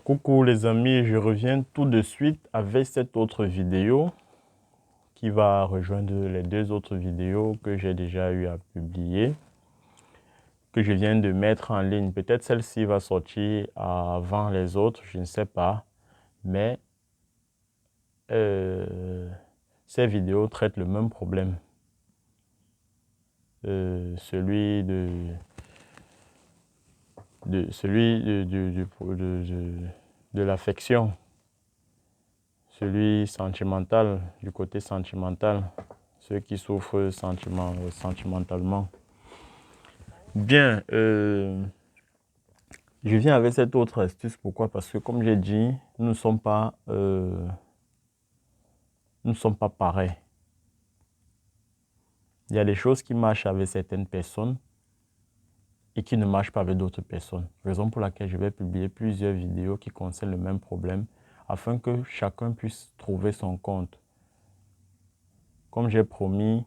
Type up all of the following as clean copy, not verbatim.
Coucou les amis, je reviens tout de suite avec cette autre vidéo qui va rejoindre les deux autres vidéos que j'ai déjà eu à publier, que je viens de mettre en ligne. Peut-être celle-ci va sortir avant les autres, je ne sais pas, mais ces vidéos traitent le même problème, celui de l'affection, celui sentimental, du côté sentimental, ceux qui souffrent sentimentalement. Bien, je viens avec cette autre astuce. Pourquoi? Parce que comme j'ai dit, nous ne sommes pas pareils. Il y a des choses qui marchent avec certaines personnes et qui ne marchent pas avec d'autres personnes. Raison pour laquelle je vais publier plusieurs vidéos qui concernent le même problème afin que chacun puisse trouver son compte. Comme j'ai promis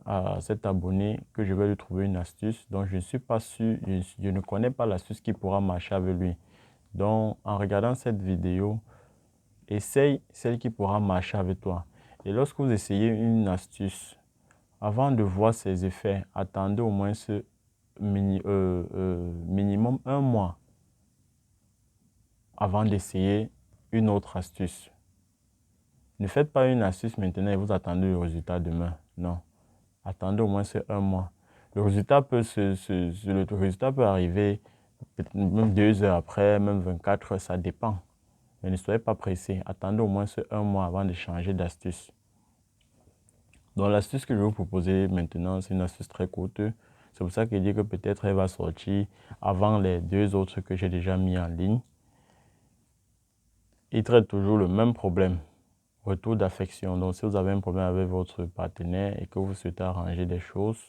à cet abonné que je vais lui trouver une astuce, donc je ne suis pas sûr, je ne connais pas l'astuce qui pourra marcher avec lui. Donc en regardant cette vidéo, essaye celle qui pourra marcher avec toi. Et lorsque vous essayez une astuce, avant de voir ses effets, attendez au moins ce minimum 1 mois avant d'essayer une autre astuce. Ne faites pas une astuce maintenant et vous attendez le résultat demain. Non. Attendez au moins ce 1 mois. Le résultat peut arriver même 2 heures après, même 24 heures, ça dépend. Mais ne soyez pas pressé. Attendez au moins ce 1 mois avant de changer d'astuce. Donc l'astuce que je vais vous proposer maintenant, c'est une astuce très courte. C'est pour ça que je dis que peut-être elle va sortir avant les deux autres que j'ai déjà mis en ligne. Il traite toujours le même problème, retour d'affection. Donc si vous avez un problème avec votre partenaire et que vous souhaitez arranger des choses,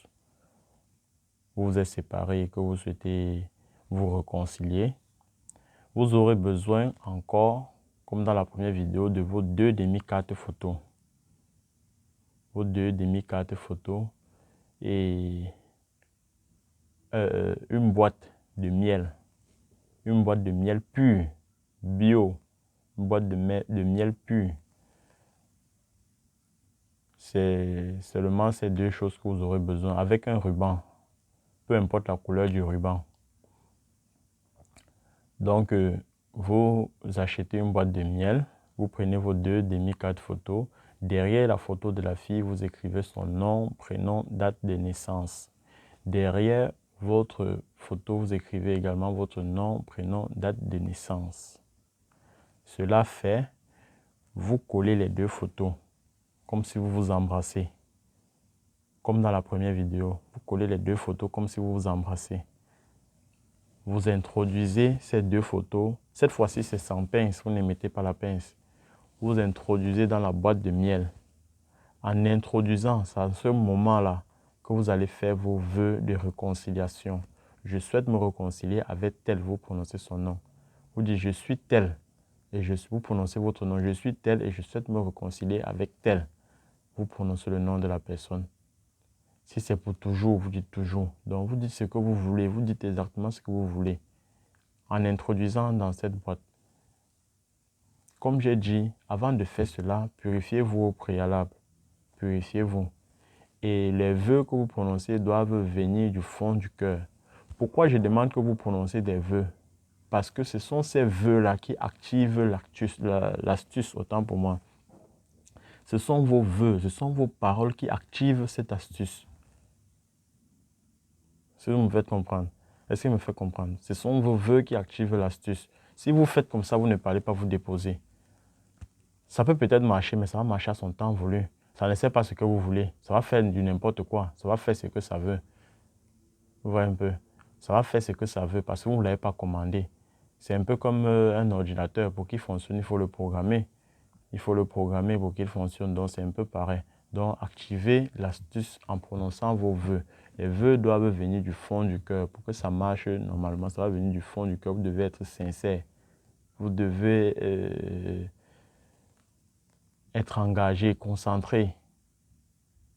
vous vous êtes séparés et que vous souhaitez vous réconcilier, vous aurez besoin encore, comme dans la première vidéo, de vos 2 demi-cartes photos. Vos 2 demi-cartes photos et une boîte de miel. Une boîte de miel pur, bio. Une boîte de miel pur. C'est seulement ces 2 choses que vous aurez besoin avec un ruban. Peu importe la couleur du ruban. Donc, vous achetez une boîte de miel. Vous prenez vos 2 demi-cartes photos. Derrière la photo de la fille, vous écrivez son nom, prénom, date de naissance. Derrière votre photo, vous écrivez également votre nom, prénom, date de naissance. Cela fait, vous collez les 2 photos, comme si vous vous embrassez. Comme dans la première vidéo, vous collez les 2 photos comme si vous vous embrassez. Vous introduisez ces 2 photos. Cette fois-ci, c'est sans pince, vous ne mettez pas la pince. Vous introduisez dans la boîte de miel. En introduisant, c'est à ce moment-là que vous allez faire vos vœux de réconciliation. Je souhaite me réconcilier avec tel, vous prononcez son nom. Vous dites je suis tel, et vous prononcez votre nom. Je suis tel et je souhaite me réconcilier avec tel. Vous prononcez le nom de la personne. Si c'est pour toujours, vous dites toujours. Donc vous dites ce que vous voulez, vous dites exactement ce que vous voulez. En introduisant dans cette boîte. Comme j'ai dit, avant de faire cela, purifiez-vous au préalable. Purifiez-vous. Et les vœux que vous prononcez doivent venir du fond du cœur. Pourquoi je demande que vous prononcez des vœux? Parce que ce sont ces vœux-là qui activent l'astuce, autant pour moi. Ce sont vos vœux, ce sont vos paroles qui activent cette astuce. Si vous me faites comprendre. Est-ce que vous me faites comprendre? Ce sont vos vœux qui activent l'astuce. Si vous faites comme ça, vous ne parlez pas, vous déposez. Ça peut peut-être marcher, mais ça va marcher à son temps voulu. Ça ne sait pas ce que vous voulez. Ça va faire du n'importe quoi. Ça va faire ce que ça veut. Vous voyez un peu? Ça va faire ce que ça veut parce que vous ne l'avez pas commandé. C'est un peu comme un ordinateur. Pour qu'il fonctionne, il faut le programmer. Il faut le programmer pour qu'il fonctionne. Donc, c'est un peu pareil. Donc, activez l'astuce en prononçant vos vœux. Les vœux doivent venir du fond du cœur. Pour que ça marche normalement, ça va venir du fond du cœur. Vous devez être sincère. Vous devez être engagé, concentré.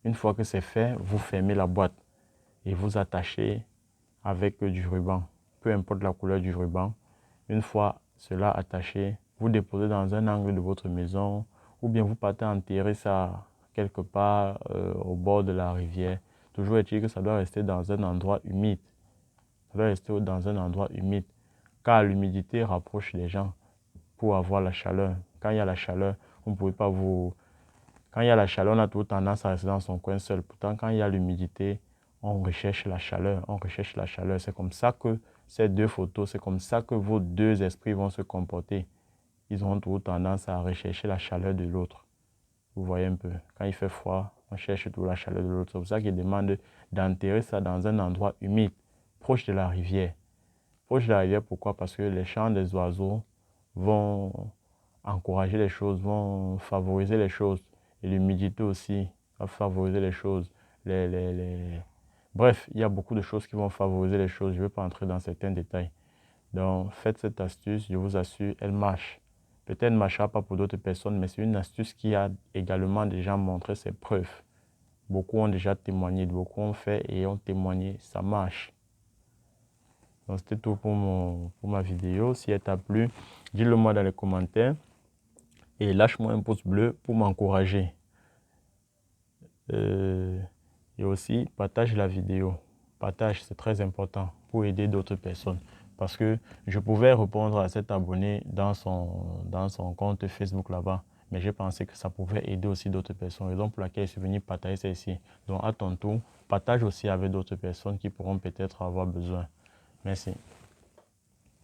Une fois que c'est fait, vous fermez la boîte et vous attachez avec du ruban. Peu importe la couleur du ruban. Une fois cela attaché, vous déposez dans un angle de votre maison ou bien vous partez enterrer ça quelque part au bord de la rivière. Toujours est-il que ça doit rester dans un endroit humide. Ça doit rester dans un endroit humide car l'humidité rapproche les gens pour avoir la chaleur. Quand il y a la chaleur, on ne pouvez pas vous... Quand il y a la chaleur, on a toujours tendance à rester dans son coin seul. Pourtant, quand il y a l'humidité, on recherche la chaleur. On recherche la chaleur. C'est comme ça que ces deux photos, c'est comme ça que vos deux esprits vont se comporter. Ils auront toujours tendance à rechercher la chaleur de l'autre. Vous voyez un peu. Quand il fait froid, on cherche toujours la chaleur de l'autre. C'est pour ça qu'il demande d'enterrer ça dans un endroit humide, proche de la rivière. Proche de la rivière, pourquoi? Parce que les chants des oiseaux vont encourager les choses, vont favoriser les choses. Et l'humidité aussi va favoriser les choses. Bref, il y a beaucoup de choses qui vont favoriser les choses. Je ne vais pas entrer dans certains détails. Donc, faites cette astuce, je vous assure, elle marche. Peut-être ne marchera pas pour d'autres personnes, mais c'est une astuce qui a également déjà montré ses preuves. Beaucoup ont déjà témoigné, beaucoup ont fait et ont témoigné, ça marche. Donc, c'était tout pour ma vidéo. Si elle t'a plu, dis-le moi dans les commentaires et lâche-moi un pouce bleu pour m'encourager. Et aussi, partage la vidéo. Partage, c'est très important pour aider d'autres personnes. Parce que je pouvais répondre à cet abonné dans son compte Facebook là-bas. Mais j'ai pensé que ça pouvait aider aussi d'autres personnes. Raison pour laquelle je suis venu partager ça ici. Donc à ton tour, partage aussi avec d'autres personnes qui pourront peut-être avoir besoin. Merci.